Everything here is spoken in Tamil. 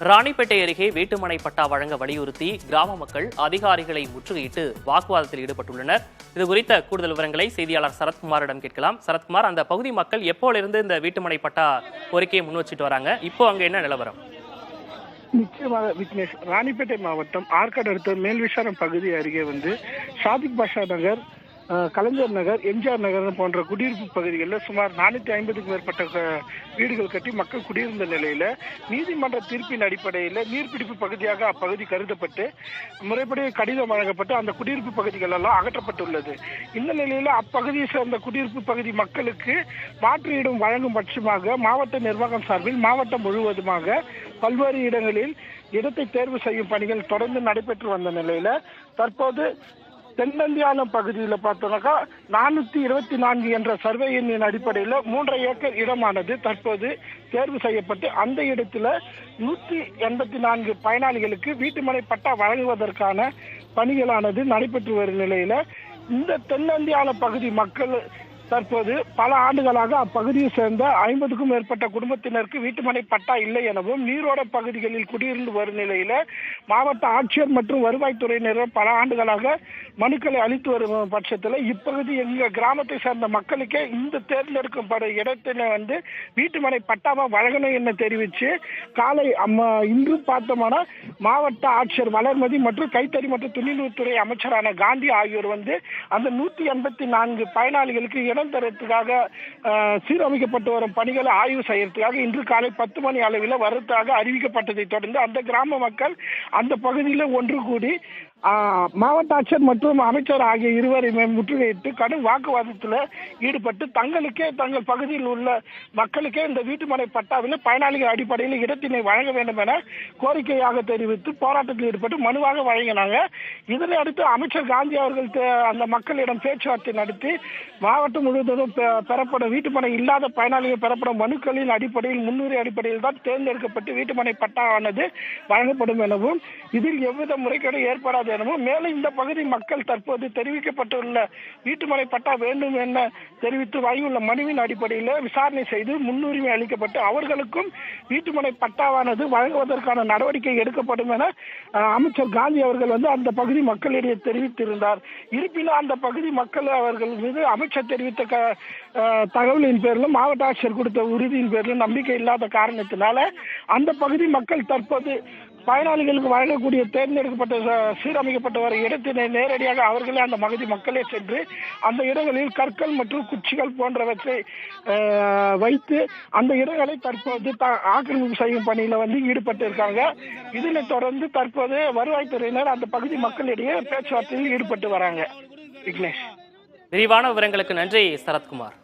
ராணிப்பேட்டை அருகே வீட்டுமனை பட்டா வழங்க வலியுறுத்தி கிராம மக்கள் அதிகாரிகளை முற்றுகையிட்டு வாக்குவாதத்தில் ஈடுபட்டுள்ளனர். இது குறித்த கூடுதல் விவரங்களை செய்தியாளர் சரத்குமாரிடம் கேட்கலாம். சரத்குமார், அந்த பகுதி மக்கள் எப்போலிருந்து இந்த வீட்டுமனை பட்டா கோரிக்கையை முன் வச்சுட்டு வராங்க? இப்போ அங்க என்ன நிலவரம்? நிச்சயமாக விக்னேஷ், ராணிப்பேட்டை மாவட்டம் ஆற்காடு அடுத்த மேல்விசாரம் பகுதி அருகே சாதிக் பாஷா நகர், கலைஞர் நகர், எம்ஜிஆர் நகர் போன்ற குடியிருப்பு பகுதிகளில் சுமார் 450க்கும் மேற்பட்ட வீடுகள் கட்டி மக்கள் குடியிருந்த நிலையில நீதிமன்ற தீர்ப்பின் அடிப்படையில் நீர்பிடிப்பு பகுதியாக அப்பகுதி கருதப்பட்டு முறைப்படி கடிதம் வழங்கப்பட்டு அந்த குடியிருப்பு பகுதிகள் எல்லாம் அகற்றப்பட்டுள்ளது. இந்த நிலையில அப்பகுதியை சேர்ந்த குடியிருப்பு பகுதி மக்களுக்கு மாற்று இடம் வழங்கும் பட்சமாக மாவட்ட நிர்வாகம் சார்பில் மாவட்டம் முழுவதுமாக பல்வேறு இடங்களில் இடத்தை தேர்வு செய்யும் பணிகள் தொடர்ந்து நடைபெற்று வந்த நிலையில தற்போது தென்னந்தியானம் பகுதியில் பார்த்தோம்னாக்கா 424 என்ற சர்வே எண்ணின் அடிப்படையில் 3.5 ஏக்கர் இடமானது தற்போது தேர்வு செய்யப்பட்டு அந்த இடத்துல 184 பயனாளிகளுக்கு வீட்டுமனை பட்டா வழங்குவதற்கான பணிகளானது நடைபெற்று வரும் நிலையில இந்த தென்னந்தியானம் பகுதி மக்கள் தற்போது பல ஆண்டுகளாக அப்பகுதியை சேர்ந்த 50க்கும் மேற்பட்ட குடும்பத்தினருக்கு வீட்டுமனை பட்டா இல்லை எனவும் நீரோட பகுதிகளில் குடியிருந்து வரும் நிலையில மாவட்ட ஆட்சியர் மற்றும் வருவாய்த்துறையினர் பல ஆண்டுகளாக மனுக்களை அளித்து வரும் பட்சத்தில் இப்பகுதி எங்க கிராமத்தை சேர்ந்த மக்களுக்கே இந்த தேர்ந்தெடுக்கப்படும் இடத்துல வீட்டுமனை பட்டாவா வழங்கணும் என தெரிவித்து காலை இன்று பார்த்தோம்னா மாவட்ட ஆட்சியர் வளர்மதி மற்றும் கைத்தறி மற்றும் துணிநூல்துறை அமைச்சரான காந்தி ஆகியோர் அந்த 184 பயனாளிகளுக்கு இடம் தரத்துக்காக சீரமைக்கப்பட்டு வரும் பணிகளை ஆய்வு செய்யறதுக்காக இன்று காலை 10 மணி அளவில் வருவதாக அறிவிக்கப்பட்டதை தொடர்ந்து அந்த கிராம மக்கள் அந்த பகுதியில் ஒன்று கூடி மாவட்ட ஆட்சியர் மற்றும் அமைச்சர் ஆகிய இருவரையுமே முற்றுகையிட்டு கடும் வாக்குவாதத்தில் ஈடுபட்டு தங்கள் பகுதியில் உள்ள மக்களுக்கே இந்த வீட்டுமனை பட்டாவில் பயனாளிகள் அடிப்படையில் இடத்தினை வழங்க வேண்டும் என கோரிக்கையாக தெரிவித்து போராட்டத்தில் ஈடுபட்டு மனுவாக வழங்கினாங்க. இதனை அடுத்து அமைச்சர் காந்தி அவர்கள் அந்த மக்களிடம் பேச்சுவார்த்தை நடத்தி மாவட்டம் முழுவதும் பெறப்படும் வீட்டுமனை இல்லாத பயனாளிகள் பெறப்படும் மனுக்களின் அடிப்படையில் முன்னுரிமை அடிப்படையில் தான் தேர்ந்தெடுக்கப்பட்டு வீட்டுமனை பட்டாவானது வழங்கப்படும் எனவும் இதில் எவ்வித முறைகேடும் ஏற்படாது எனவும் மேலும் இந்த பகுதி மக்கள் தற்போது தெரிவிக்கப்பட்டுள்ள வீட்டுமனை பட்டா வேண்டும் என தெரிவித்து வாங்கியுள்ள மனுவின் அடிப்படையில் விசாரணை செய்து முன்னுரிமை அளிக்கப்பட்டு அவர்களுக்கும் வீட்டுமனை பட்டாவானது வழங்குவதற்கான நடவடிக்கை எடுக்கப்படும் என அமைச்சர் காந்தி அவர்கள் அந்த பகுதி மக்களிடையே தெரிவித்திருந்தார். இருப்பினும் அந்த பகுதி மக்கள் அவர்கள் மீது அமைச்சர் தெரிவித்த தகவலின் பேரிலும் மாவட்ட ஆட்சியர் கொடுத்த உறுதியின் பேரிலும் நம்பிக்கை இல்லாத காரணத்தினால அந்த பகுதி மக்கள் தற்போது பயனாளிகளுக்கு வழங்கக்கூடிய தேர்ந்தெடுக்கப்பட்ட சீரமைக்கப்பட்ட வர இடத்தினை நேரடியாக அவர்களே அந்த பகுதி மக்களே சென்று அந்த இடங்களில் கற்கள் மற்றும் குச்சிகள் போன்றவற்றை வைத்து அந்த இடங்களை தற்போது ஆக்கிரமிப்பு செய்யும் பணியில ஈடுபட்டு இருக்காங்க. இதனை தொடர்ந்து தற்போது வருவாய்த்துறையினர் அந்த பகுதி மக்களிடையே பேச்சுவார்த்தையில் ஈடுபட்டு வராங்க. விக்னேஷ், விரிவான விவரங்களுக்கு நன்றி சரத்குமார்.